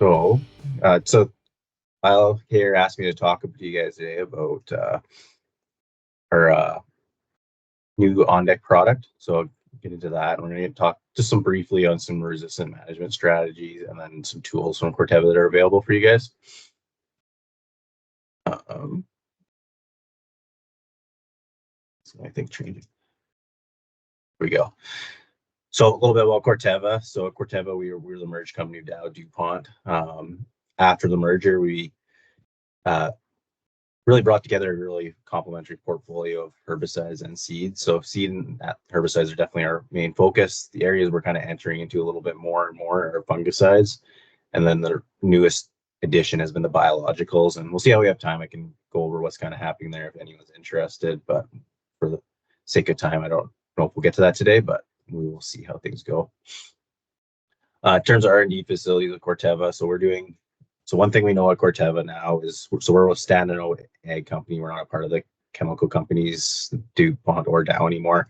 So Lyle here asked me to talk to you guys today about our new OnDeck product. So I'll get into that. We're going to talk just briefly on some resistant management strategies and then some tools from Corteva that are available for you guys. So I think changing. Here we go. So a little bit about Corteva. So at Corteva, we're the merged company of Dow DuPont. After the merger, we really brought together a really complementary portfolio of herbicides and seeds. So seed and herbicides are definitely our main focus. The areas we're kind of entering into a little bit more and more are fungicides. And then the newest addition has been the biologicals. And we'll see how we have time. I can go over what's kind of happening there if anyone's interested. But for the sake of time, I don't know if we'll get to that today, but we will see how things go. In terms of R&D facilities with Corteva, so one thing we know at Corteva now is, so we're a standalone ag company. We're not a part of the chemical companies, DuPont or Dow anymore.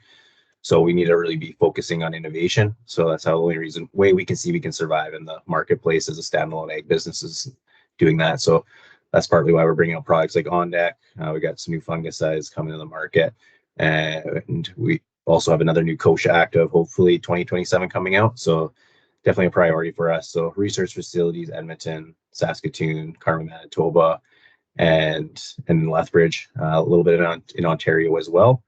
So we need to really be focusing on innovation. So that's the only way we can see we can survive in the marketplace as a standalone ag business is doing that. So that's partly why we're bringing out products like OnDeck. We got some new fungicides coming to the market. And we also have another new Kochia active, hopefully 2027 coming out. So definitely a priority for us. So research facilities, Edmonton, Saskatoon, Carmen, Manitoba, and Lethbridge, a little bit in Ontario as well.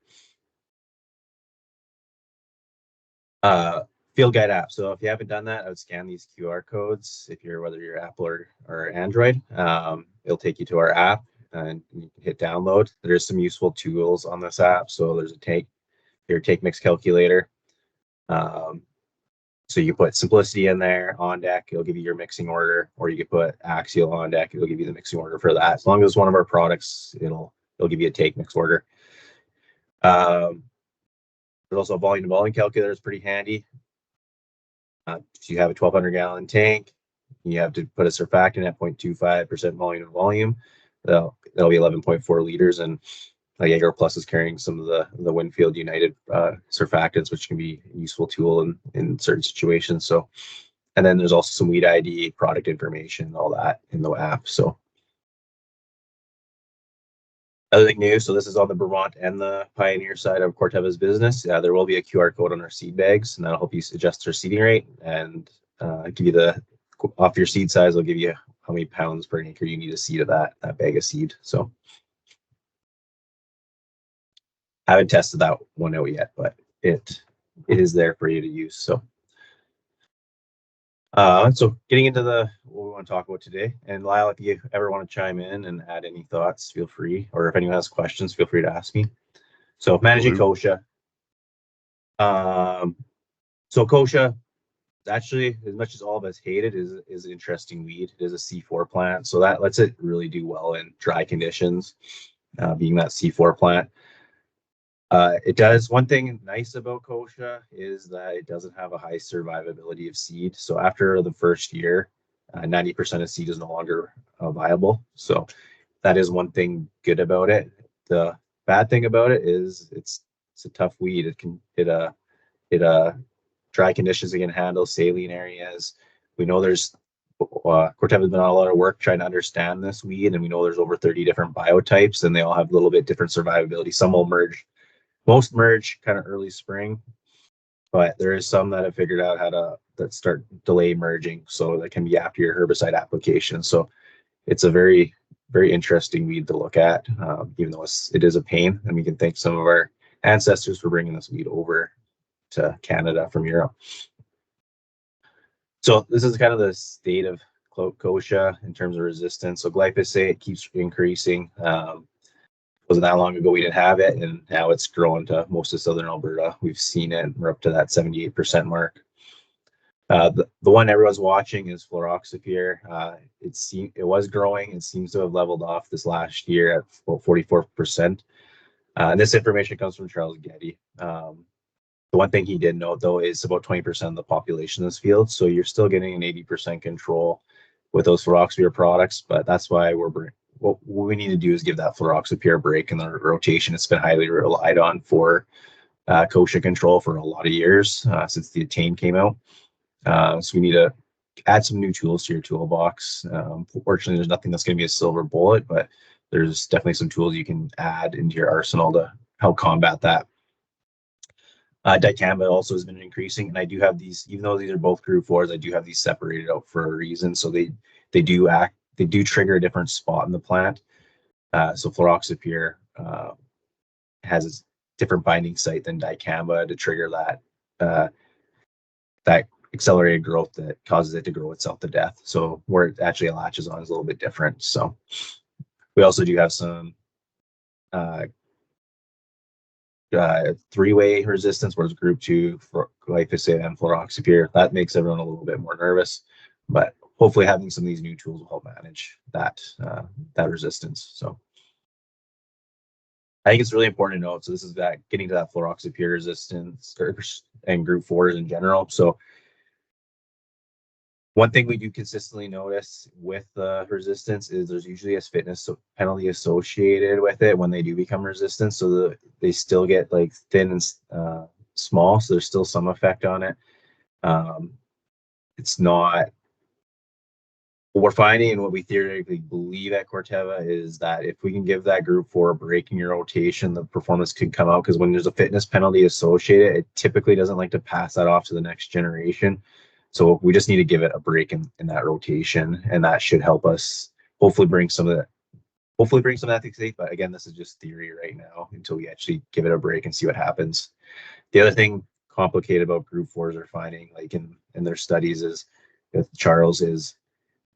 Field guide app. So if you haven't done that, I would scan these QR codes. Whether you're Apple or Android, it'll take you to our app and you can hit download. There's some useful tools on this app. So there's your take mix calculator. So you put simplicity in there, OnDeck, it'll give you your mixing order, or you could put axial OnDeck, it'll give you the mixing order for that. As long as it's one of our products, it'll give you a take mix order. There's also a volume to volume calculator, it's pretty handy. If you have a 1,200 gallon tank, you have to put a surfactant at 0.25% volume to volume. That'll be 11.4 liters, and like AgroPlus is carrying some of the Winfield United surfactants, which can be a useful tool in certain situations. So, and then there's also some weed ID, product information, all that in the app. So, other thing new, so this is on the Vermont and the Pioneer side of Corteva's business. There will be a QR code on our seed bags, and that'll help you adjust your seeding rate and give you off your seed size. It'll give you how many pounds per acre you need to seed of that bag of seed. So. I haven't tested that one out yet, but it is there for you to use. So, getting into what we want to talk about today. And Lyle, if you ever want to chime in and add any thoughts, feel free. Or if anyone has questions, feel free to ask me. So managing Kochia. So Kochia, actually, as much as all of us hate it, is an interesting weed. It is a C4 plant, so that lets it really do well in dry conditions, being that C4 plant. It does. One thing nice about Kochia is that it doesn't have a high survivability of seed. So after the first year, 90% of seed is no longer viable. So that is one thing good about it. The bad thing about it is it's a tough weed. It can hit dry conditions it can handle, saline areas. We know there's Corteva's been on a lot of work trying to understand this weed, and we know there's over 30 different biotypes, and they all have a little bit different survivability. Some will merge. Most merge kind of early spring, but there is some that have figured out how that start delay merging, so that can be after your herbicide application. So it's a very, very interesting weed to look at, even though it is a pain. And we can thank some of our ancestors for bringing this weed over to Canada from Europe. So this is kind of the state of Kochia in terms of resistance. So glyphosate keeps increasing. Wasn't that long ago we didn't have it, and now it's growing to most of southern Alberta. We've seen it. We're up to that 78% mark. The one everyone's watching is fluroxypyr. It was growing. It seems to have leveled off this last year at about 44%. And this information comes from Charles Getty. The one thing he did note, though, is about 20% of the population in this field. So you're still getting an 80% control with those fluroxypyr products, but that's why what we need to do is give that fluroxypyr a break in the rotation. It's been highly relied on for Kochia control for a lot of years since the Attain came out. So we need to add some new tools to your toolbox. Fortunately, there's nothing that's going to be a silver bullet, but there's definitely some tools you can add into your arsenal to help combat that. Dicamba also has been increasing, and I do have these, even though these are both group 4s, I do have these separated out for a reason. So they do trigger a different spot in the plant. So fluroxypyr has a different binding site than dicamba to trigger that accelerated growth that causes it to grow itself to death. So where it actually latches on is a little bit different. So we also do have some three-way resistance, whereas group 2 for glyphosate and fluroxypyr. That makes everyone a little bit more nervous, but hopefully having some of these new tools will help manage that resistance. So I think it's really important to note. So this is that getting to that fluroxypyr resistance and group 4s in general. So one thing we do consistently notice with resistance is there's usually a fitness penalty associated with it when they do become resistant. So they still get like thin and small. So there's still some effect on it. It's not what we're finding, and what we theoretically believe at Corteva is that if we can give that group 4 a break in your rotation, the performance could come out, because when there's a fitness penalty associated, it typically doesn't like to pass that off to the next generation. So we just need to give it a break in that rotation, and that should help us hopefully bring some of that to state. But again, this is just theory right now until we actually give it a break and see what happens. The other thing complicated about group 4s are finding, like in their studies, is with Charles, is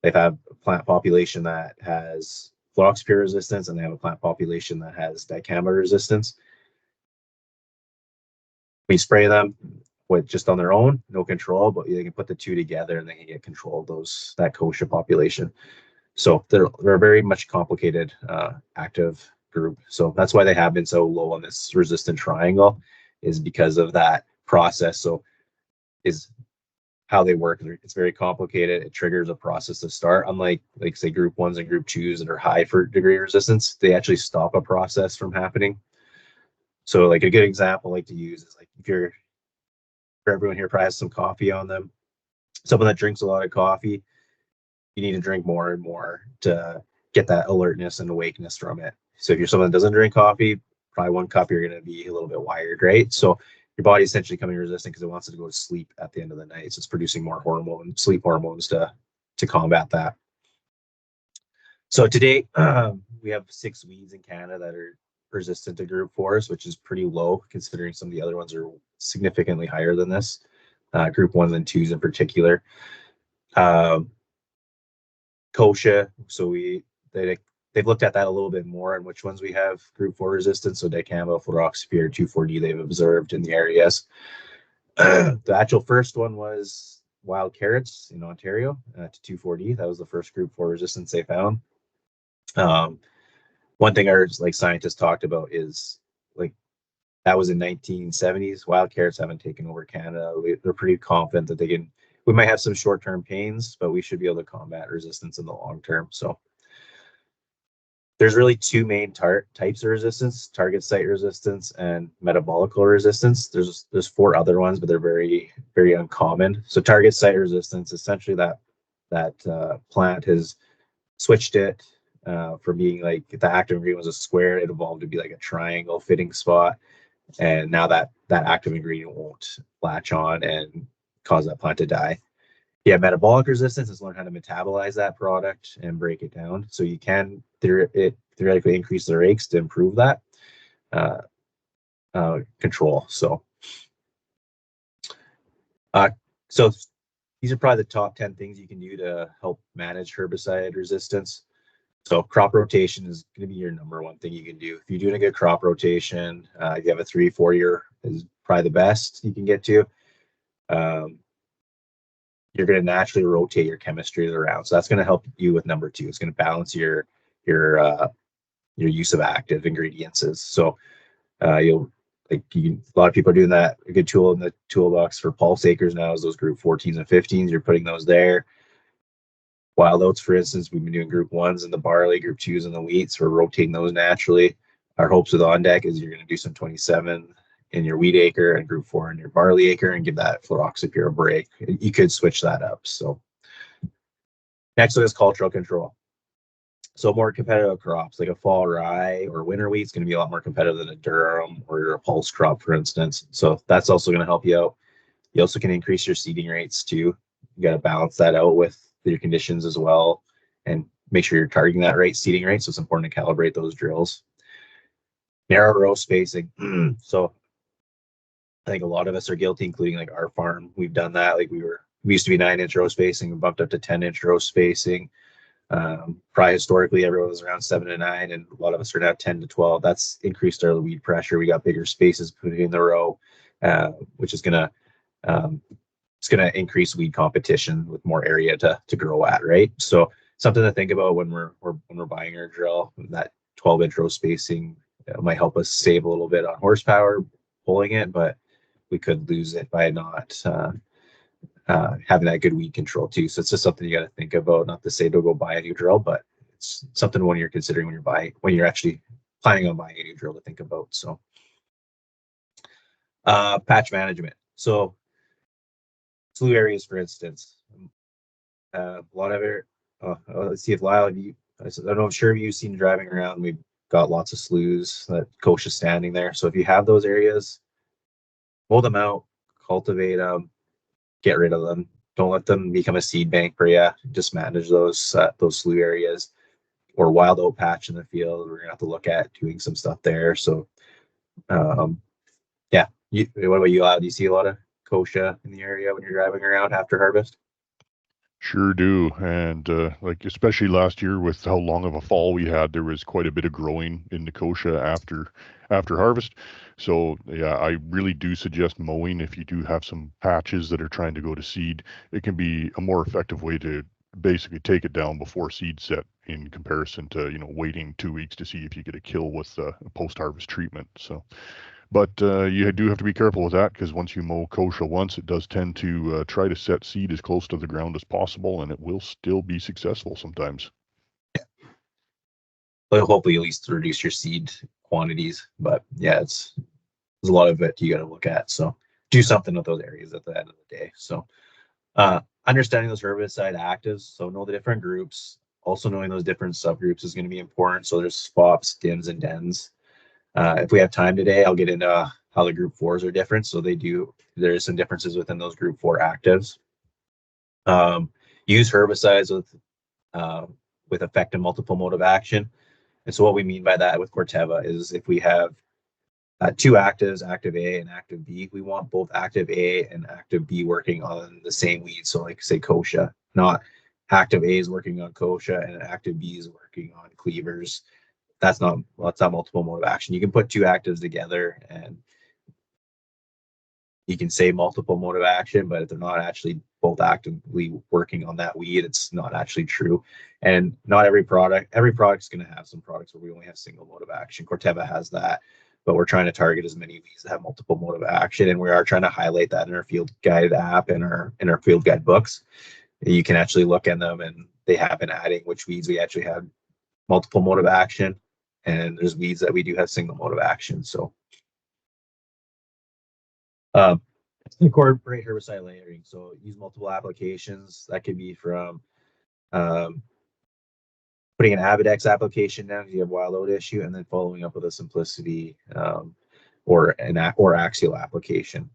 they have a plant population that has fluroxypyr resistance, and they have a plant population that has dicamba resistance. We spray them with just on their own, no control, but they can put the two together and they can get control of that kochia population. So they're very much complicated active group. So that's why they have been so low on this resistant triangle, is because of that process. So is how they work. It's very complicated. It triggers a process to start. Unlike, like, say, group 1s and group 2s that are high for degree resistance, they actually stop a process from happening. So like a good example I like to use is, like, if everyone here probably has some coffee on them, someone that drinks a lot of coffee, you need to drink more and more to get that alertness and awakeness from it. So if you're someone that doesn't drink coffee, probably 1 cup, you're going to be a little bit wired, right? So your body essentially becoming resistant because it wants to go to sleep at the end of the night. So it's producing more sleep hormones to combat that. So today we have 6 weeds in Canada that are resistant to group 4s, which is pretty low considering some of the other ones are significantly higher than this, group 1s and 2s in particular. Kochia, so they've looked at that a little bit more and which ones we have group 4 resistance. So dicamba, fluroxypyr, 2,4-D they've observed in the areas. The actual first one was wild carrots in Ontario to 2,4-D. That was the first group 4 resistance they found. One thing our scientists talked about is, like, that was in 1970s. Wild carrots haven't taken over Canada. They're pretty confident that we might have some short-term pains, but we should be able to combat resistance in the long term. So there's really 2 main types of resistance: target site resistance and metabolical resistance. There's 4 other ones, but they're very, very uncommon. So target site resistance, essentially that plant has switched it from being, like, the active ingredient was a square, it evolved to be like a triangle fitting spot. And now that active ingredient won't latch on and cause that plant to die. Yeah, metabolic resistance is learn how to metabolize that product and break it down. So you can theoretically increase the rates to improve that control. So these are probably the top 10 things you can do to help manage herbicide resistance. So crop rotation is going to be your number 1 thing you can do. If you're doing a good crop rotation, if you have a 3-4 year, is probably the best you can get to. You're going to naturally rotate your chemistries around. So that's going to help you with number 2. It's going to balance your use of active ingredients. So a lot of people are doing that. A good tool in the toolbox for pulse acres now is those group 14s and 15s. You're putting those there. Wild oats, for instance, we've been doing group 1s in the barley, group 2s in the wheat. So we're rotating those naturally. Our hopes with OnDeck is you're going to do some 27 in your wheat acre and group 4 in your barley acre and give that fluroxypyr a break. You could switch that up. So Next one is cultural control. So more competitive crops like a fall rye or winter wheat is going to be a lot more competitive than a durum or a pulse crop, for instance. So that's also going to help you out. You also can increase your seeding rates too. You got to balance that out with your conditions as well and make sure you're targeting that right seeding rate. So it's important to calibrate those drills. Narrow row spacing. So I think a lot of us are guilty, including like our farm. We've done that. Like we used to be 9-inch row spacing, we bumped up to 10-inch row spacing. Probably historically, everyone was around 7 to 9, and a lot of us are now 10 to 12. That's increased our weed pressure. We got bigger spaces put in the row, which is gonna it's gonna increase weed competition with more area to grow at, right? So something to think about when we're buying our drill. That 12-inch row spacing might help us save a little bit on horsepower pulling it, but we could lose it by not having that good weed control too. So it's just something you got to think about. Not to say don't go buy a new drill, but it's something when you're considering when you're actually planning on buying a new drill to think about. So patch management. So slough areas, for instance, a lot of it. Let's see if Lyle, I don't know, I'm sure you've seen driving around. We've got lots of sloughs that kochia standing there. So if you have those areas, pull them out, cultivate them, get rid of them. Don't let them become a seed bank for you. Just manage those slough areas or wild oat patch in the field. We're gonna have to look at doing some stuff there. So, yeah. What about you, Lyle? Do you see a lot of kochia in the area when you're driving around after harvest? Sure do. And like especially last year with how long of a fall we had, there was quite a bit of growing in the kochia after harvest. So yeah, I really do suggest mowing if you do have some patches that are trying to go to seed. It can be a more effective way to basically take it down before seed set in comparison to, waiting 2 weeks to see if you get a kill with post-harvest treatment. So but you do have to be careful with that because once you mow kochia once, it does tend to try to set seed as close to the ground as possible, and it will still be successful sometimes. But hopefully, at least reduce your seed quantities. But yeah, there's a lot of it you got to look at. So do something with those areas at the end of the day. So understanding those herbicide actives, so know the different groups. Also knowing those different subgroups is going to be important. So there's SPOPs, DIMs, and DENs. If we have time today, I'll get into how the group 4s are different. So there's some differences within those group 4 actives. Use herbicides with effective multiple mode of action. And so what we mean by that with Corteva is if we have two actives, active A and active B, we want both active A and active B working on the same weed. So like say kochia, not active A is working on kochia and active B is working on cleavers. That's not multiple mode of action. You can put two actives together and you can say multiple mode of action, but if they're not actually both actively working on that weed, it's not actually true. And not every product is going to have some products where we only have single mode of action. Corteva has that, but we're trying to target as many weeds that have multiple mode of action, and we are trying to highlight that in our field guide app and our field guide books. You can actually look at them, and they have been adding which weeds we actually have multiple mode of action, and there's weeds that we do have single mode of action. So incorporate herbicide layering. So use multiple applications. That could be from putting an Avidex application down because you have wild oat issue, and then following up with a simplicity or axial application.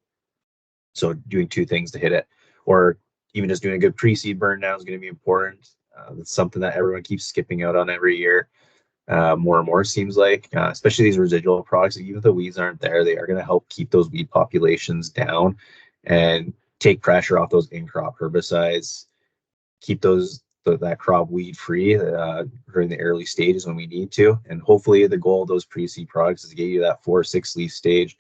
So doing two things to hit it, or even just doing a good pre-seed burn down is going to be important. That's something that everyone keeps skipping out on every year. More and more seems like, especially these residual products, even if the weeds aren't there, they are going to help keep those weed populations down and take pressure off those in-crop herbicides, keep that crop weed free during the early stages when we need to. And hopefully the goal of those pre-seed products is to get you that 4-6 leaf stage,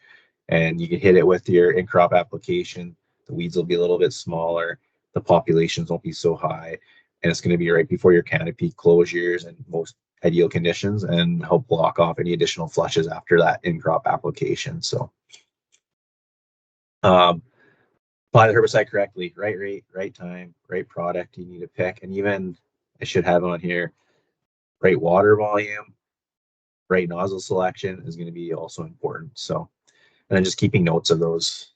and you can hit it with your in-crop application. The weeds will be a little bit smaller, the populations won't be so high, and it's going to be right before your canopy closures and most ideal conditions, and help block off any additional flushes after that in-crop application. So apply the herbicide correctly, right rate, right time, right product you need to pick. And even I should have on here, right water volume, right nozzle selection is going to be also important. So, and then just keeping notes of those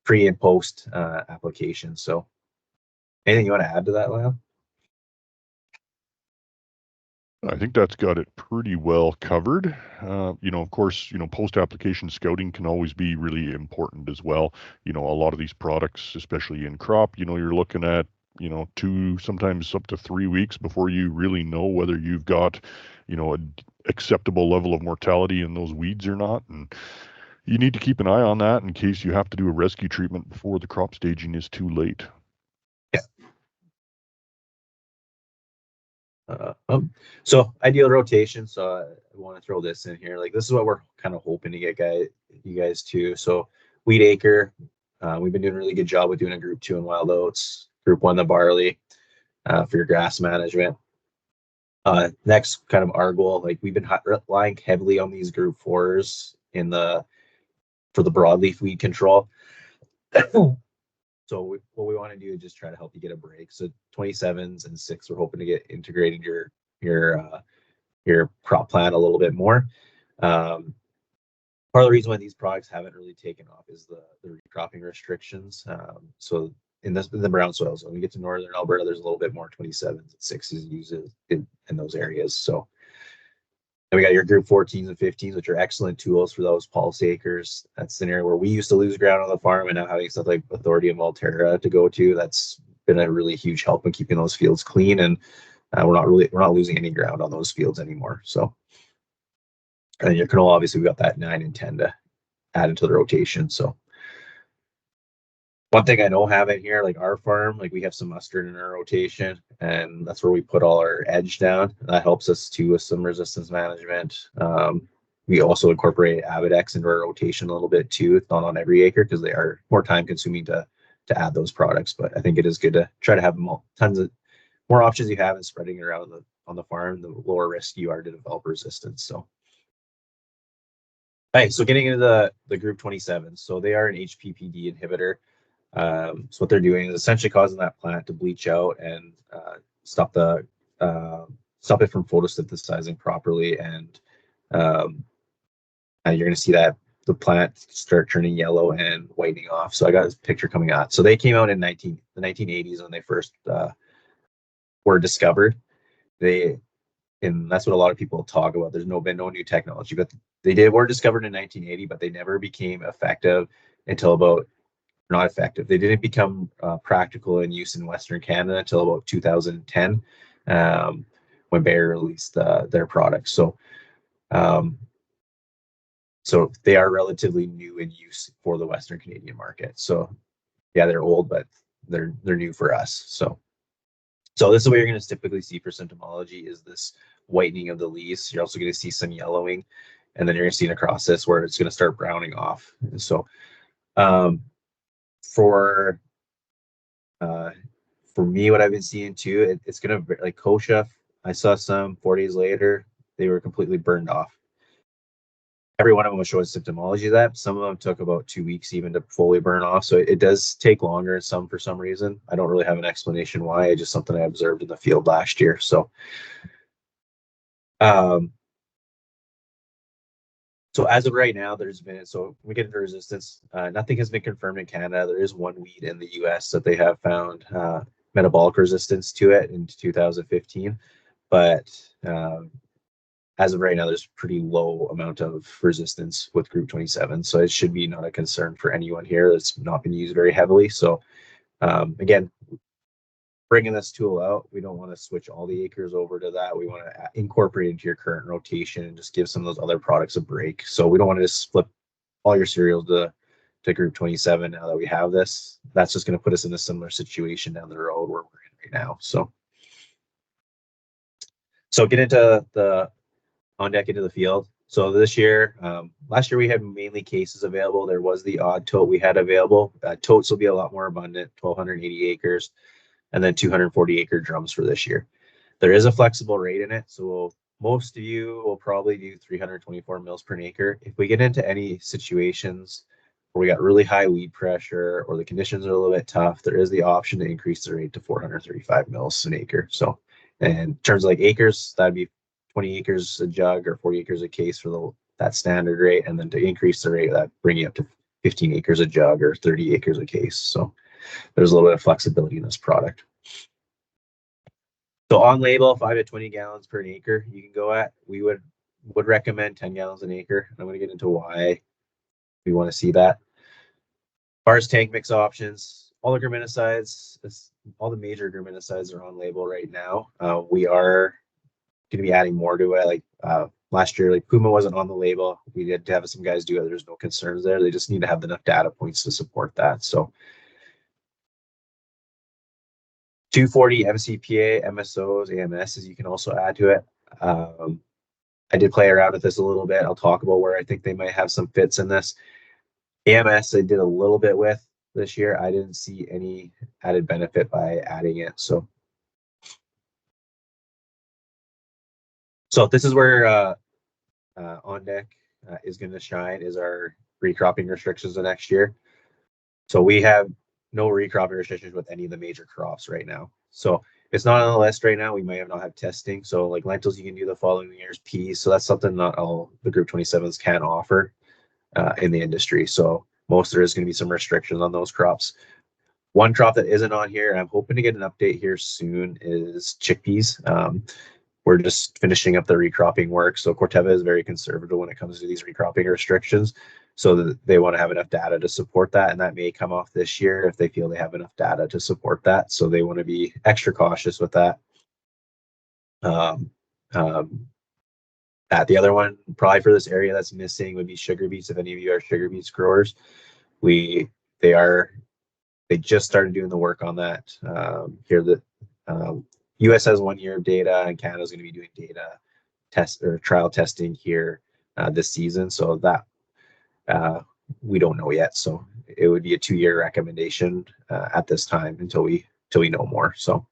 pre and post applications. So Anything you want to add to that, Lyle? I think that's got it pretty well covered. Of course, post-application scouting can always be really important as well. A lot of these products, especially in crop, you're looking at, 2, sometimes up to 3 weeks before you really know whether you've got, an acceptable level of mortality in those weeds or not. And you need to keep an eye on that in case you have to do a rescue treatment before the crop staging is too late. So ideal rotation. So I want to throw this in here. Like this is what we're kind of hoping to get you guys to. So wheat acre, we've been doing a really good job with doing a group 2 in wild oats, group 1 the barley for your grass management. Next, kind of our goal, like we've been relying heavily on these group 4s for the broadleaf weed control. So what we want to do is just try to help you get a break. So 27s and 6, we're hoping to get integrated your crop plan a little bit more. Part of the reason why these products haven't really taken off is the recropping restrictions. So in the brown soils, when we get to northern Alberta, there's a little bit more 27s and 6s used in those areas. So then we got your group 14s and 15s, which are excellent tools for those pulse acres. That's an area where we used to lose ground on the farm, and now having stuff like Authority and Valterra to go to, that's been a really huge help in keeping those fields clean. And we're not losing any ground on those fields anymore. So, and then your canola, obviously, we got that 9 and 10 to add into the rotation. So, one thing I don't have in here, like our farm, like we have some mustard in our rotation, and that's where we put all our edge down. That helps us too with some resistance management. We also incorporate Avidex into our rotation a little bit too. It's not on every acre because they are more time consuming to add those products, but I think it is good to try to have tons of more options you have in spreading it around on the farm, the lower risk you are to develop resistance. So, hey, so getting into the group 27, so they are an HPPD inhibitor. So what they're doing is essentially causing that plant to bleach out and stop it from photosynthesizing properly, and you're going to see that the plant start turning yellow and whitening off. So I got this picture coming out. So they came out in the 1980s when they first were discovered. And that's what a lot of people talk about. There's been no new technology, but were discovered in 1980, but they never became effective until about not effective. They didn't become practical in use in Western Canada until about 2010, when Bayer released their products. So they are relatively new in use for the Western Canadian market. So yeah, they're old, but they're new for us. So this is what you're going to typically see for symptomology is this whitening of the leaves. You're also going to see some yellowing, and then you're going to see in a process where it's going to start browning off. And so for me, what I've been seeing too, it's going to, like kochia, I saw some 4 days later, they were completely burned off. Every one of them was showing symptomology of that. Some of them took about 2 weeks even to fully burn off. So it does take longer in some for some reason. I don't really have an explanation why. It's just something I observed in the field last year. So, so as of right now, so we get into resistance. Nothing has been confirmed in Canada. There is one weed in the US that they have found metabolic resistance to it in 2015. But as of right now, there's pretty low amount of resistance with group 27. So it should be not a concern for anyone here. It's not been used very heavily. So again, bringing this tool out, we don't want to switch all the acres over to that. We want to incorporate it into your current rotation and just give some of those other products a break. So we don't want to just flip all your cereals to group 27 now that we have this. That's just going to put us in a similar situation down the road where we're in right now. So get into the OnDeck into the field. So this year, last year we had mainly cases available. There was the odd tote we had available. Totes will be a lot more abundant, 1,280 acres, and then 240 acre drums for this year. There is a flexible rate in it. So most of you will probably do 324 mils per acre. If we get into any situations where we got really high weed pressure or the conditions are a little bit tough, there is the option to increase the rate to 435 mils an acre. So in terms of like acres, that'd be 20 acres a jug or 40 acres a case for that standard rate. And then to increase the rate, that bring you up to 15 acres a jug or 30 acres a case. So there's a little bit of flexibility in this product. So on label, 5 to 20 gallons per acre you can go at. We would recommend 10 gallons an acre. I'm going to get into why we want to see that. As far as tank mix options, all the graminicides, all the major graminicides are on label right now. We are going to be adding more to it. Like last year, like Puma wasn't on the label. We did have some guys do it. There's no concerns there. They just need to have enough data points to support that. So 240 MCPA, MSOs, AMSs, you can also add to it. I did play around with this a little bit. I'll talk about where I think they might have some fits in this. AMS I did a little bit with this year. I didn't see any added benefit by adding it. So this is where OnDeck is going to shine, is our recropping restrictions the next year. So we have no recropping restrictions with any of the major crops right now. So it's not on the list right now. We might not have testing. So like lentils, you can do the following year's peas. So that's something not all the Group 27s can offer in the industry. So most there is going to be some restrictions on those crops. One crop that isn't on here, and I'm hoping to get an update here soon, is chickpeas. We're just finishing up the recropping work. So Corteva is very conservative when it comes to these recropping restrictions. So that they want to have enough data to support that. And that may come off this year if they feel they have enough data to support that. So they want to be extra cautious with that. The other one probably for this area that's missing would be sugar beets. If any of you are sugar beets growers, they just started doing the work on that. Here the US has 1 year of data, and Canada's going to be doing data test or trial testing here this season. So that we don't know yet. So it would be a 2-year recommendation at this time until we know more. So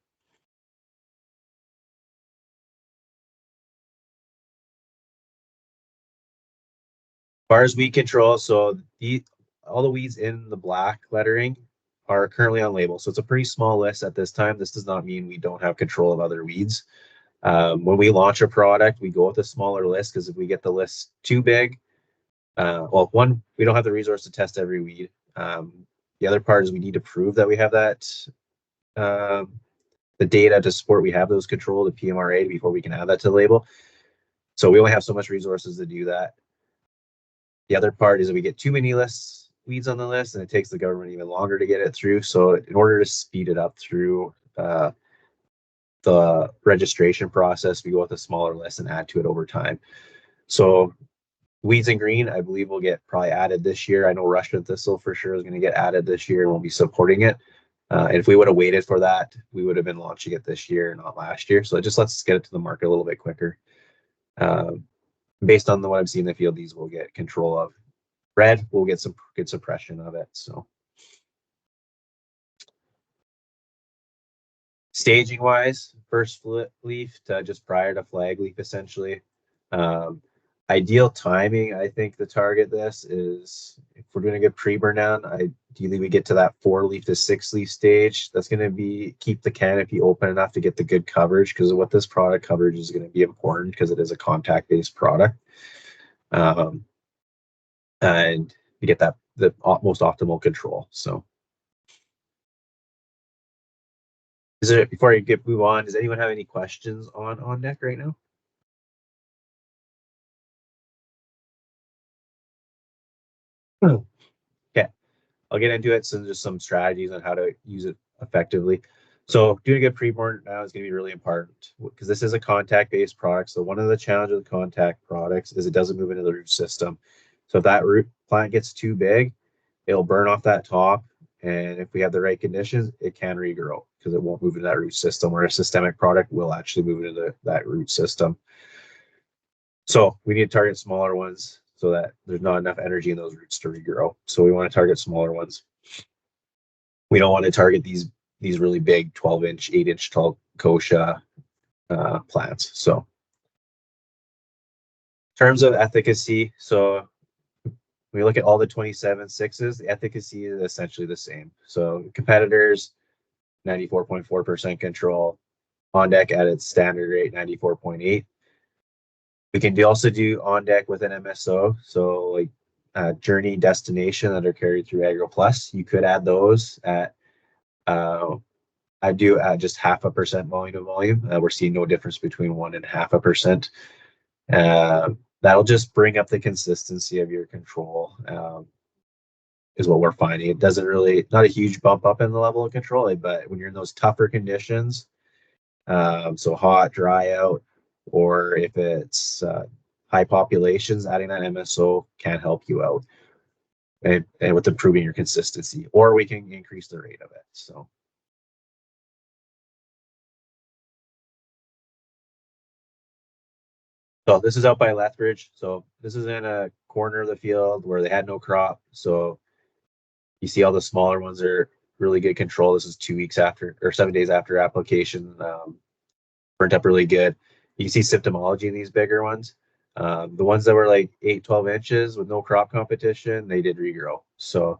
as far as weed control, so all the weeds in the black lettering are currently on label. So it's a pretty small list at this time. This does not mean we don't have control of other weeds. When we launch a product, we go with a smaller list, because if we get the list too big, well, one, we don't have the resource to test every weed. The other part is we need to prove that we have that the data to support we have those control, the PMRA, before we can add that to the label. So we only have so much resources to do that. The other part is that we get too many weeds on the list, and it takes the government even longer to get it through. So in order to speed it up through the registration process, we go with a smaller list and add to it over time. So weeds in green, I believe, will get probably added this year. I know Russian thistle for sure is going to get added this year, and we'll be supporting it. And if we would have waited for that, we would have been launching it this year, not last year. So it just lets us get it to the market a little bit quicker. Based on what I've seen in the field, these will get control of. Red, we'll get some good suppression of it. So staging wise, first leaf to just prior to flag leaf, essentially. Ideal timing, I think the target this is, if we're doing a good pre-burn down, ideally we get to that 4-leaf to 6-leaf stage. That's going to keep the canopy open enough to get the good coverage, because what this product coverage is going to be important, because it is a contact-based product. And you get the most optimal control. So before I move on, does anyone have any questions on OnDeck right now? Okay, I'll get into it. So just some strategies on how to use it effectively. So doing a good pre-burn now is going to be really important, because this is a contact-based product. So one of the challenges with contact products is it doesn't move into the root system. So if that root plant gets too big, it'll burn off that top. And if we have the right conditions, it can regrow, because it won't move into that root system, where a systemic product will actually move into that root system. So we need to target smaller ones, so that there's not enough energy in those roots to regrow. So we want to target smaller ones. We don't want to target these really big 12-inch, 8-inch tall kochia plants. So in terms of efficacy, so when we look at all the 27.6s, the efficacy is essentially the same. So competitors, 94.4% control. OnDeck at its standard rate, 94.8. We can also do OnDeck with an MSO. So like Journey, Destination, that are carried through AgroPlus. You could add those at I do at just 0.5% volume to volume. We're seeing no difference between 1 and 0.5%. That'll just bring up the consistency of your control, is what we're finding. It doesn't really, not a huge bump up in the level of control, but when you're in those tougher conditions, so hot, dry out, or if it's high populations, adding that MSO can help you out and with improving your consistency, or we can increase the rate of it. So this is out by Lethbridge. So this is in a corner of the field where they had no crop. So you see all the smaller ones are really good control. This is 2 weeks after or 7 days after application. Burnt up really good. You can see symptomology in these bigger ones. The ones that were like 8, 12 inches with no crop competition, they did regrow. So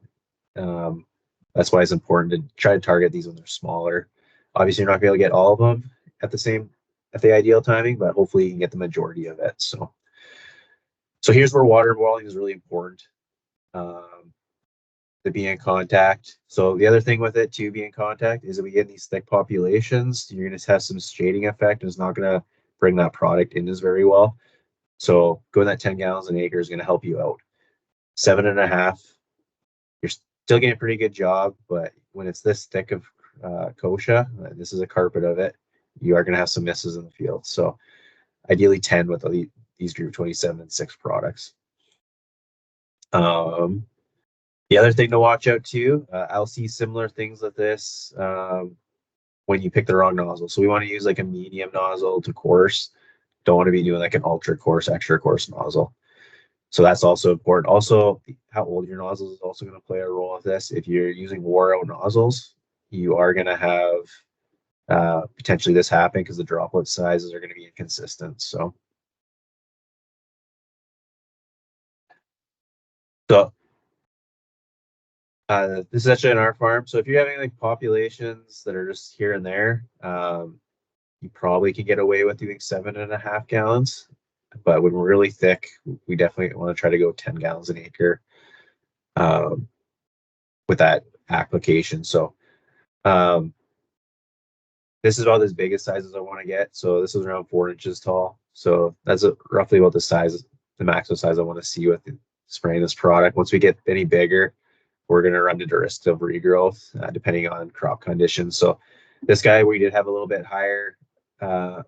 that's why it's important to try to target these when they're smaller. Obviously, you're not going to be able to get all of them at the ideal timing, but hopefully you can get the majority of it. So here's where water volume is really important. To be in contact. So the other thing with it to be in contact is that we get these thick populations, you're going to have some shading effect, and it's not going to bring that product in as very well. So going that 10 gallons an acre is going to help you out. 7.5, you're still getting a pretty good job, but when it's this thick of kochia, this is a carpet of it, you are going to have some misses in the field. So ideally 10 with these group 27 and 6 products. The other thing to watch out too, I'll see similar things with this when you pick the wrong nozzle. So we want to use like a medium nozzle to coarse. Don't want to be doing like an ultra coarse, extra coarse nozzle. So that's also important. Also, how old your nozzle is also going to play a role with this. If you're using wore out nozzles, you are going to have potentially this happen because the droplet sizes are going to be inconsistent. So this is actually on our farm. So if you're having like populations that are just here and there, you probably can get away with doing 7.5 gallons. But when we're really thick, we definitely want to try to go 10 gallons an acre with that application. So this is about as big a size as I want to get. So this is around 4 inches tall. So that's roughly about the size, the maximum size I want to see with spraying this product. Once we get any bigger, we're going to run into risk of regrowth depending on crop conditions. So this guy, we did have a little bit higher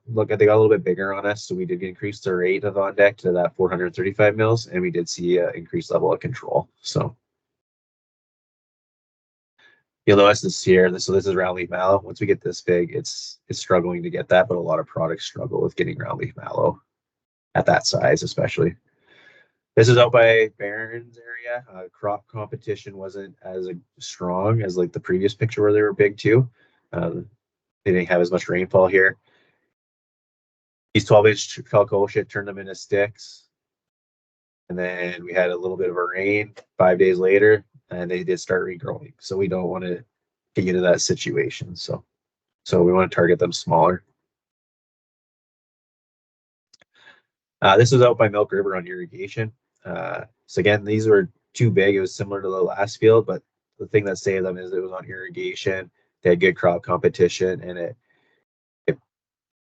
look. They got a little bit bigger on us, so we did increase the rate of OnDeck to that 435 mils, and we did see an increased level of control. So you'll notice this here. So this is round leaf mallow. Once we get this big, it's struggling to get that, but a lot of products struggle with getting round leaf mallow at that size, especially. This is out by Barron's area. Crop competition wasn't as strong as like the previous picture where they were big too. They didn't have as much rainfall here. These 12-inch kochia turned them into sticks. And then we had a little bit of a rain 5 days later, and they did start regrowing. So we don't want to get into that situation. So we want to target them smaller. This is out by Milk River on irrigation. So again, these were too big. It was similar to the last field, but the thing that saved them is it was on irrigation. They had good crop competition, and it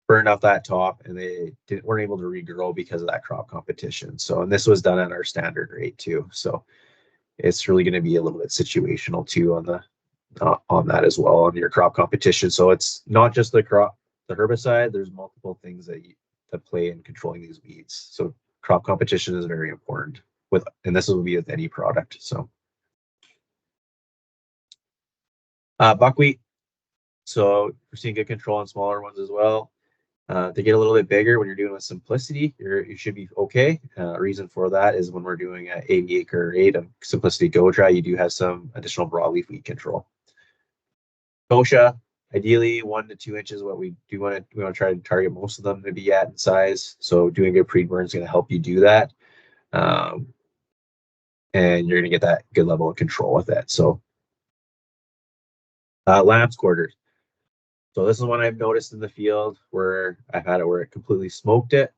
burned off that top, and they weren't able to regrow because of that crop competition. So, and this was done at our standard rate too. So it's really going to be a little bit situational too on that as well on your crop competition. So it's not just the herbicide. There's multiple things that play in controlling these weeds. So crop competition is very important and this will be with any product. So buckwheat. So we're seeing good control on smaller ones as well. They get a little bit bigger when you're doing with simplicity. You should be okay. Reason for that is when we're doing an 80 acre rate of simplicity go dry, you do have some additional broadleaf weed control. Kochia, ideally 1 to 2 inches. What we want to try to target most of them to be at in size. So doing good pre-burn is going to help you do that, and you're going to get that good level of control with it. So lamb's quarters. So this is one I've noticed in the field where I've had it where it completely smoked it.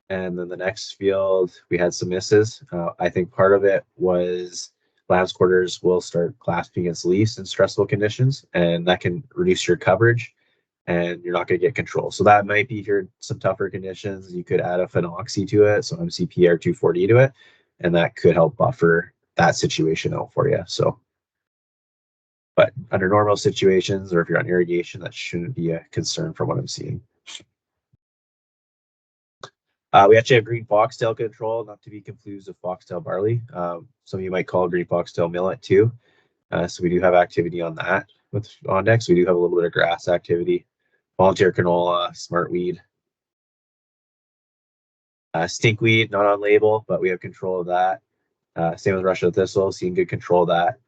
And then the next field, we had some misses. I think part of it was lamb's quarters will start clasping its leaves in stressful conditions, and that can reduce your coverage, and you're not going to get control. So that might be here some tougher conditions. You could add a phenoxy to it, so MCPR 240 to it, and that could help buffer that situation out for you. So, but under normal situations, or if you're on irrigation, that shouldn't be a concern from what I'm seeing. We actually have green foxtail control, not to be confused with foxtail barley. Some of you might call green foxtail millet too. So we do have activity on that with OnDeck. So we do have a little bit of grass activity, volunteer canola, smartweed, stinkweed, not on label, but we have control of that. Same with Russia thistle, seeing good control of that.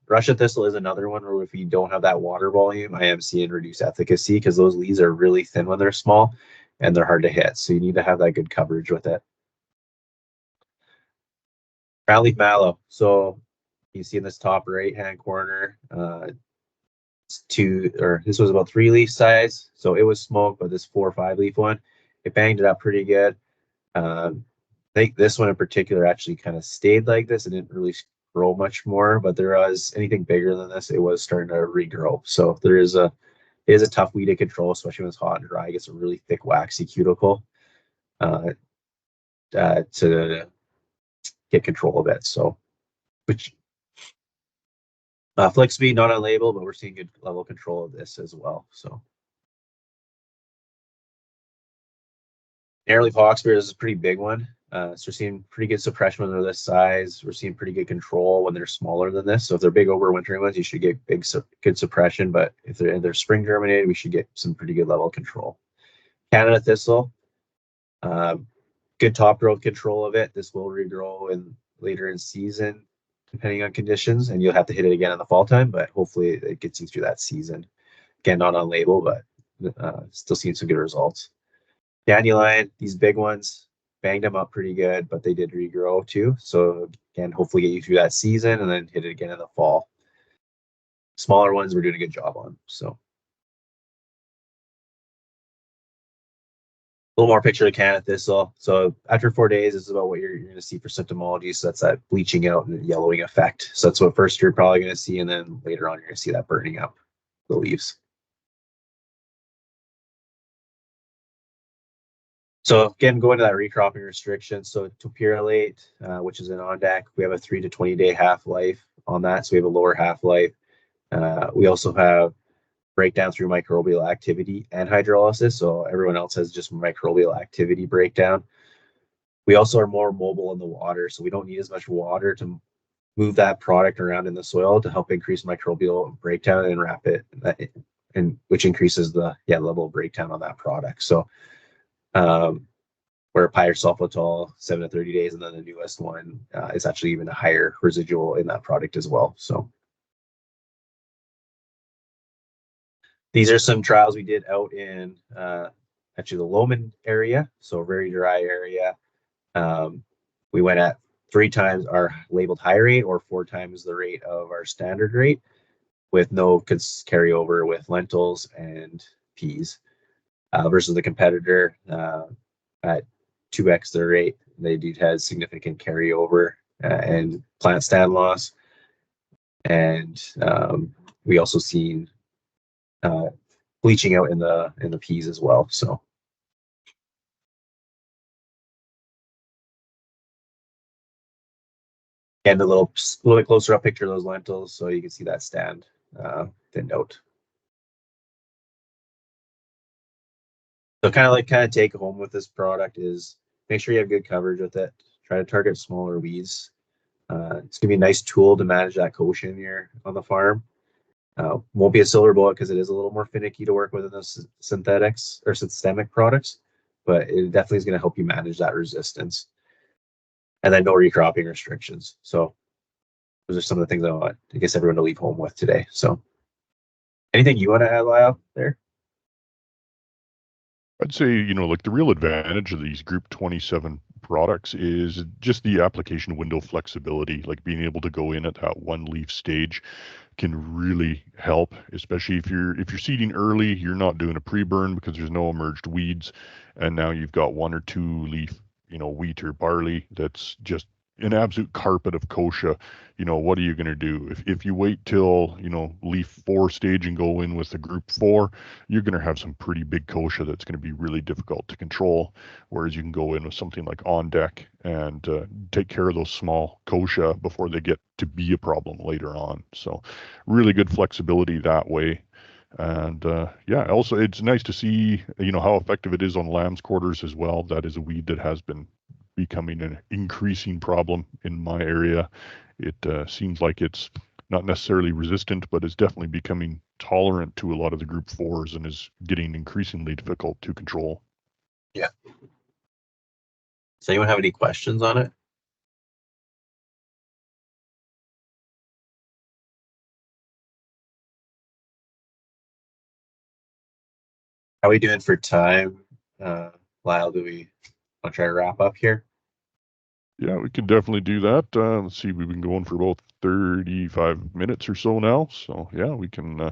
Russia thistle is another one where if you don't have that water volume, I am seeing reduced efficacy because those leaves are really thin when they're small and they're hard to hit. So you need to have that good coverage with it. Brownleaf mallow. So you see in this top right hand corner, this was about 3 leaf size. So it was smoked, but this 4 or 5 leaf one, it banged it up pretty good. I think this one in particular actually kind of stayed like this. It didn't really grow much more, but there was anything bigger than this, it was starting to regrow. So it is a tough weed to control, especially when it's hot and dry. It gets a really thick, waxy cuticle to get control of it. So, which flex speed not on label, but we're seeing good level control of this as well. So, narrowleaf hawksbill is a pretty big one. So we're seeing pretty good suppression when they're this size. We're seeing pretty good control when they're smaller than this. So if they're big overwintering ones, you should get good suppression. But if they're spring germinated, we should get some pretty good level control. Canada thistle, good top growth control of it. This will regrow later in season, depending on conditions, and you'll have to hit it again in the fall time. But hopefully it gets you through that season. Again, not on label, but still seeing some good results. Dandelion, these big ones, banged them up pretty good, but they did regrow too. So again, hopefully get you through that season and then hit it again in the fall. Smaller ones we're doing a good job on. So a little more picture of Canada thistle. So after 4 days, this is about what you're going to see for symptomology. So that's that bleaching out and yellowing effect. So that's what first you're probably going to see, and then later on you're going to see that burning up the leaves. So again, going to that recropping restriction. So topirolate, which is an OnDeck, we have a 3 to 20 day half-life on that. So we have a lower half-life. We also have breakdown through microbial activity and hydrolysis. So everyone else has just microbial activity breakdown. We also are more mobile in the water. So we don't need as much water to move that product around in the soil to help increase microbial breakdown and which increases the level of breakdown on that product. So where pyrosulfatol 7 to 30 days, and then the newest one is actually even a higher residual in that product as well. So these are some trials we did out in actually the Lomond area, so very dry area. We went at 3 times our labeled high rate or 4 times the rate of our standard rate with no carryover with lentils and peas versus the competitor at 2x their rate. They did have significant carryover and plant stand loss. And we also seen bleaching out in the peas as well. So and a little bit closer up picture of those lentils, so you can see that stand thinned out. So kind of take home with this product is make sure you have good coverage with it. Try to target smaller weeds. It's gonna be a nice tool to manage that kochia here on the farm. Won't be a silver bullet because it is a little more finicky to work with in those synthetics or systemic products, but it definitely is going to help you manage that resistance. And then no recropping restrictions. So those are some of the things I guess everyone to leave home with today. So anything you want to add, Lyle, there? I'd say, like the real advantage of these Group 27 products is just the application window flexibility, like being able to go in at that 1 leaf stage can really help, especially if you're seeding early, you're not doing a pre-burn because there's no emerged weeds, and now you've got 1 or 2 leaf, wheat or barley that's just an absolute carpet of kochia, what are you going to do? If you wait till, leaf 4 stage and go in with the group 4, you're going to have some pretty big kochia that's going to be really difficult to control. Whereas you can go in with something like OnDeck and take care of those small kochia before they get to be a problem later on. So really good flexibility that way. And also it's nice to see, how effective it is on lamb's quarters as well. That is a weed that has been becoming an increasing problem in my area. It seems like it's not necessarily resistant, but is definitely becoming tolerant to a lot of the group 4s and is getting increasingly difficult to control. Yeah. Does anyone have any questions on it? How are we doing for time? Lyle, do we want to try to wrap up here? Yeah, we can definitely do that. Let's see, we've been going for about 35 minutes or so now. So yeah, we can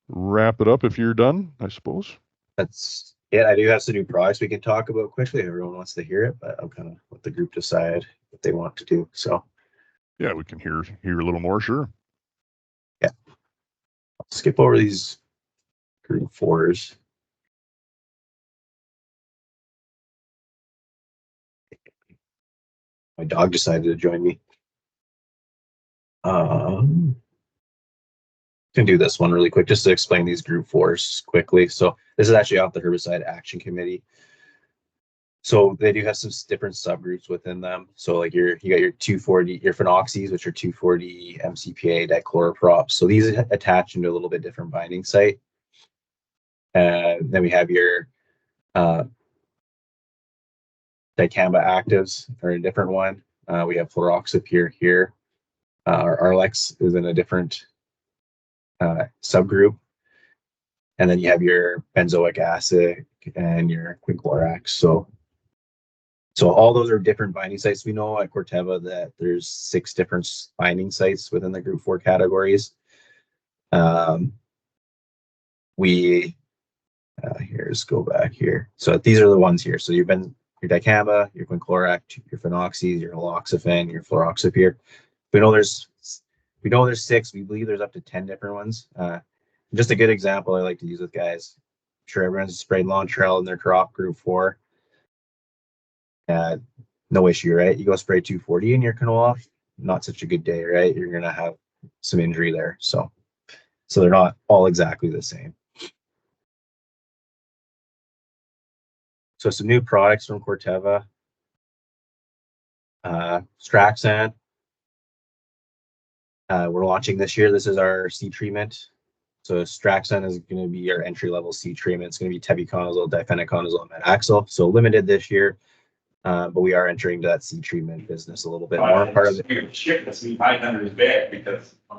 wrap it up if you're done, I suppose. That's it. I do have some new products we can talk about quickly if everyone wants to hear it, but I'll kind of let the group decide what they want to do. So yeah, we can hear a little more, sure. Yeah. I'll skip over these group 4s. My dog decided to join me. Can do this one really quick just to explain these group 4s quickly. So this is actually off the Herbicide Action Committee. So they do have some different subgroups within them. So like you got your 2,4-D, your phenoxys, which are 2,4-D, MCPA, dichloroprops. So these attach into a little bit different binding site. Then we have your dicamba actives are a different one. We have fluroxapyr here. Our Arlex is in a different subgroup. And then you have your benzoic acid and your quinclorac. So all those are different binding sites. We know at Corteva that there's 6 different binding sites within the group 4 categories. Here's go back here. So these are the ones here. So your dicamba, your quinclorac, your phenoxys, your haloxafen, your fluroxapyr. We know there's 6. We believe there's up to 10 different ones. Just a good example I like to use with guys. I'm sure everyone's sprayed Launtrell in their crop group 4. No issue, right? You go spray 2,4-D in your canola, not such a good day, right? You're gonna have some injury there. So they're not all exactly the same. So some new products from Corteva. Straxan. We're launching this year. This is our seed treatment. So Straxan is going to be our entry-level seed treatment. It's going to be tebuconazole, difenoconazole, and metaxyl. So limited this year, but we are entering that seed treatment business a little bit more. Part of it.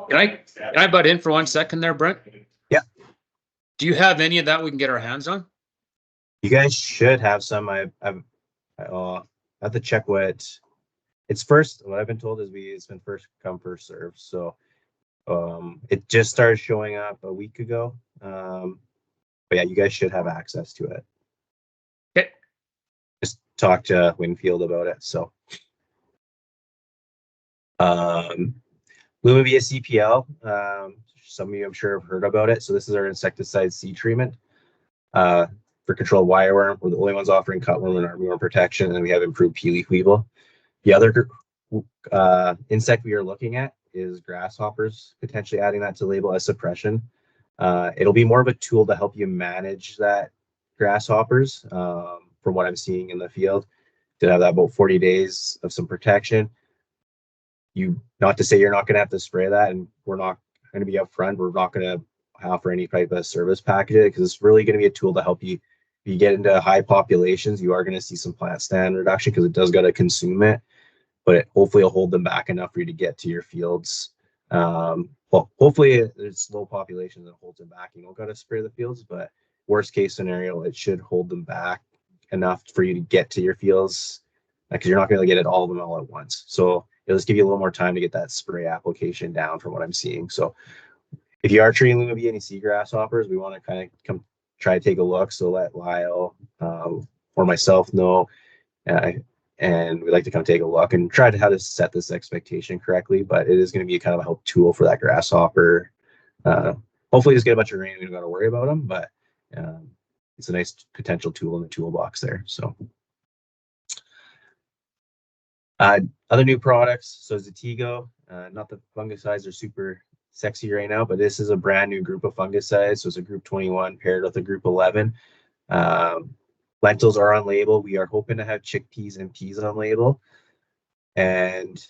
Can I butt in for 1 second there, Brent? Yeah. Do you have any of that we can get our hands on? You guys should have some. I have to check what I've been told is it's been first come, first serve. So it just started showing up a week ago. But yeah, you guys should have access to it. Okay. Just talk to Winfield about it. So Lumivia CPL, some of you I'm sure have heard about it. So this is our insecticide seed treatment for control of wireworm. We're the only ones offering cutworm and armyworm protection, and we have improved pea leaf weevil. The other insect we are looking at is grasshoppers, potentially adding that to label as suppression. It'll be more of a tool to help you manage that grasshoppers. From what I'm seeing in the field, to have that about 40 days of some protection. Not to say you're not going to have to spray that, and we're not going to be upfront. We're not going to offer any type of service package because it's really going to be a tool to help you. If you get into high populations, you are going to see some plant stand reduction because it does got to consume it, but hopefully it'll hold them back enough for you to get to your fields. Well, hopefully it's low population that holds them back. You don't got to spray the fields, but worst case scenario, it should hold them back enough for you to get to your fields because you're not going to get it all of them all at once. So it'll just give you a little more time to get that spray application down from what I'm seeing. So if you are treating Lumivia and sea grasshoppers, we want to kind of come try to take a look. So let Lyle or myself know. And and we'd like to come take a look and try to how to set this expectation correctly. But it is going to be kind of a help tool for that grasshopper. Hopefully, just get a bunch of rain. We don't got to worry about them, but it's a nice potential tool in the toolbox there. So, other new products. So Zetigo, not the fungicides are super sexy right now, but this is a brand new group of fungicides. So it's a group 21 paired with a group 11. Lentils are on label. We are hoping to have chickpeas and peas on label. And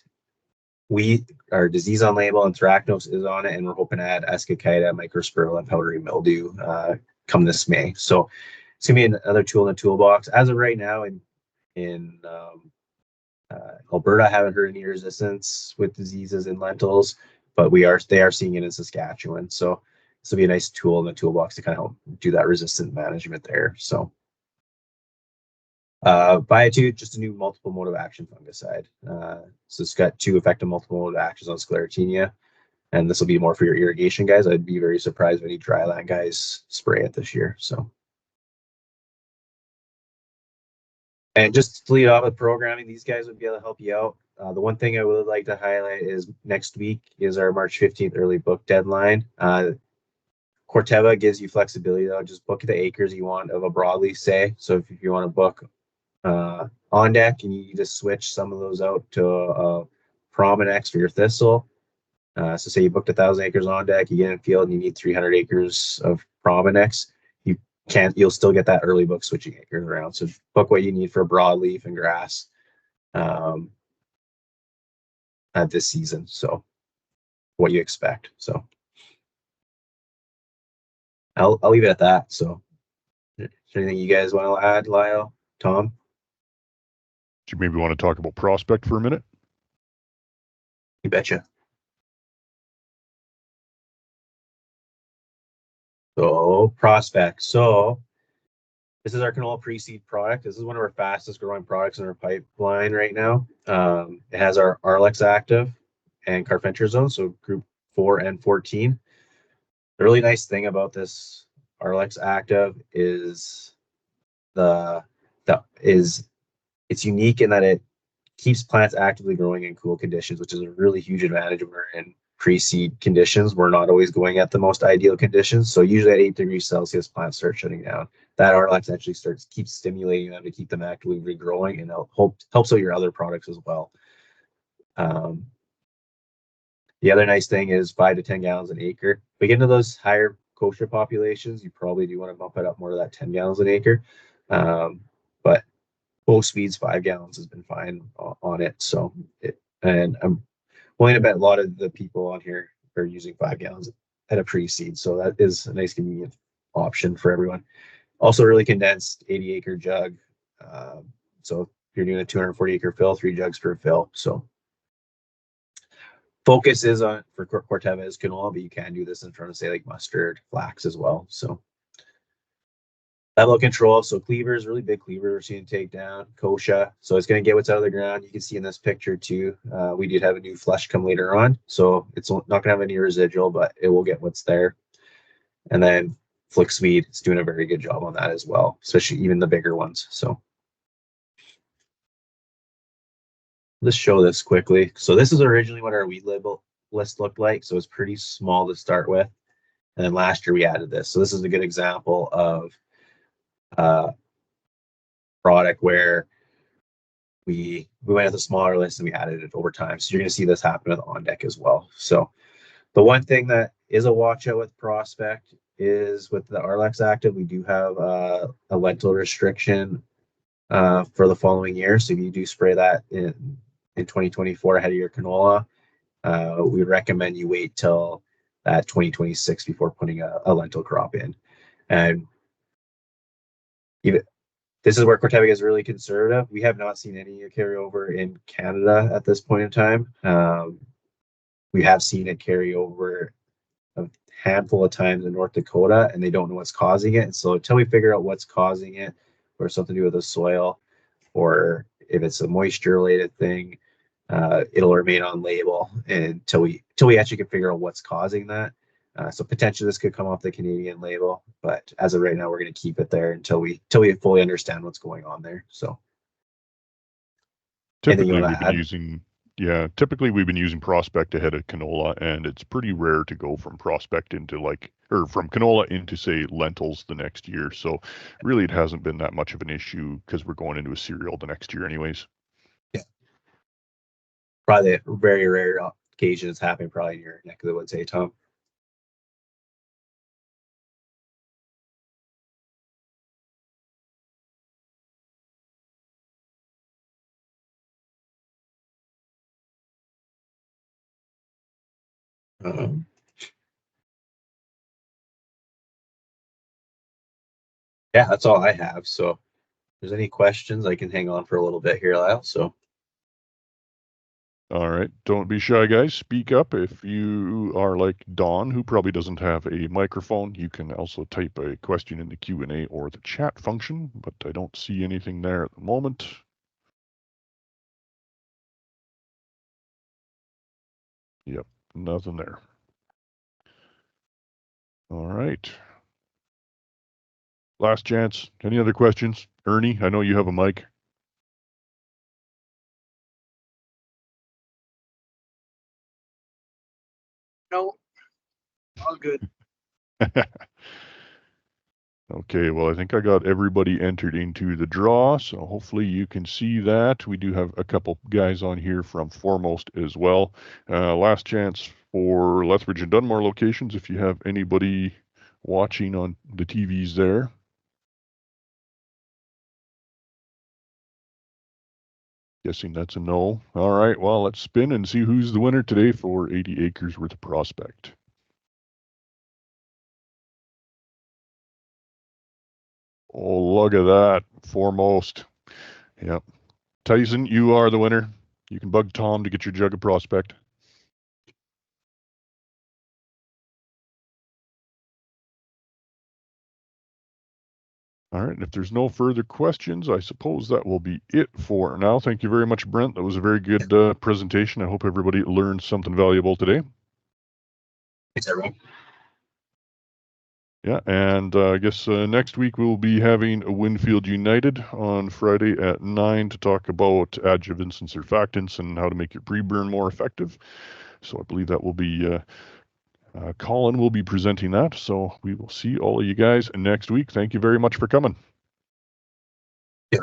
wheat are disease on label, and Anthracnose is on it. And we're hoping to add Escachyta, Microspirilla, and powdery mildew come this May. So it's going to be another tool in the toolbox. As of right now, in Alberta, I haven't heard any resistance with diseases in lentils, but they are seeing it in Saskatchewan. So this will be a nice tool in the toolbox to kind of help do that resistant management there. So Biotude, just a new multiple mode of action fungicide. So it's got 2 effective multiple mode of actions on Sclerotinia, and this will be more for your irrigation guys. I'd be very surprised if any dryland guys spray it this year. So, and just to lead off with programming, these guys would be able to help you out. The one thing I would like to highlight is next week is our March 15th early book deadline. Corteva gives you flexibility though. Just book the acres you want of a broadleaf, say. So if you want to book OnDeck and you need to switch some of those out to Prominex for your thistle. So say you booked 1,000 acres OnDeck, you get in field and you need 300 acres of Prominex. You'll still get that early book switching acres around. So book what you need for broadleaf and grass this season. So what you expect. So I'll leave it at that. So is there anything you guys want to add, Lyle, Tom? Do you maybe want to talk about prospect for a minute? You betcha. So prospect. So this is our canola pre-seed product. This is one of our fastest growing products in our pipeline right now. It has our Arlex active and carfentrazone, so group 4 and 14. The really nice thing about this Arlex active is it's unique in that it keeps plants actively growing in cool conditions, which is a really huge advantage when we're in pre-seed conditions. We're not always going at the most ideal conditions. So usually at 8 degrees Celsius, plants start shutting down. That Arlex actually keeps stimulating them to keep them actively regrowing, and helps out your other products as well. The other nice thing is 5 to 10 gallons an acre. If we get into those higher kochia populations, you probably do want to bump it up more to that 10 gallons an acre. But most weeds, 5 gallons has been fine on it. So, and I'm willing to bet a lot of the people on here are using 5 gallons at a pre-seed. So that is a nice convenient option for everyone. Also really condensed 80 acre jug. So if you're doing a 240 acre fill, 3 jugs per fill. So focus is on for Corteva is canola, but you can do this in front of say like mustard, flax as well. So level control. So cleavers, really big cleavers we're seeing take down. Kochia. So it's going to get what's out of the ground. You can see in this picture too. We did have a new flush come later on. So it's not going to have any residual, but it will get what's there. And then flickweed, it's doing a very good job on that as well, especially even the bigger ones. So let's show this quickly. So this is originally what our weed label list looked like. So it's pretty small to start with. And then last year we added this. So this is a good example of product where we went with a smaller list and we added it over time. So you're going to see this happen with OnDeck as well. So the one thing that is a watch out with prospect is with the Arlex active, we do have a lentil restriction for the following year. So if you do spray that in 2024 ahead of your canola, we recommend you wait till that 2026 before putting a lentil crop in. And even this is where Corteva is really conservative. We have not seen any carryover in Canada at this point in time. We have seen it carry over a handful of times in North Dakota, and they don't know what's causing it. And so until we figure out what's causing it, or something to do with the soil, or if it's a moisture related thing, it'll remain on label until we actually can figure out what's causing that. So potentially this could come off the Canadian label, but as of right now, we're going to keep it there until we fully understand what's going on there. So Typically, wanna we've been add? typically we've been using Prospect ahead of canola, and it's pretty rare to go from Prospect into from canola into, say, lentils the next year. So really it hasn't been that much of an issue because we're going into a cereal the next year anyways. Yeah. Probably a very rare occasion it's happening probably in your neck of the woods, hey, Tom? Um, yeah, that's all I have. So if there's any questions, I can hang on for a little bit here, Lyle. So All right, don't be shy, guys. Speak up. If you are like Don, who probably doesn't have a microphone, you can also type a question in the Q&A or the chat function, but I don't see anything there at the moment. Yep, nothing there. All right. Last chance. Any other questions? Ernie, I know you have a mic. No, all good. Okay, well, I think I got everybody entered into the draw, so hopefully you can see that. We do have a couple guys on here from Foremost as well. Last chance for Lethbridge and Dunmore locations if you have anybody watching on the TVs there. Guessing that's a no. All right, well, let's spin and see who's the winner today for 80 acres worth of Prospect. Oh, look at that. Foremost. Yep. Tyson, you are the winner. You can bug Tom to get your jug of Prospect. All right, and if there's no further questions, I suppose that will be it for now. Thank you very much, Brent. That was a very good presentation. I hope everybody learned something valuable today. thanks, everyone. Yeah, and I guess next week we'll be having a Winfield United on Friday at 9 to talk about adjuvants and surfactants and how to make your pre-burn more effective. So I believe that will be Colin will be presenting that. So we will see all of you guys next week. Thank you very much for coming. Yeah.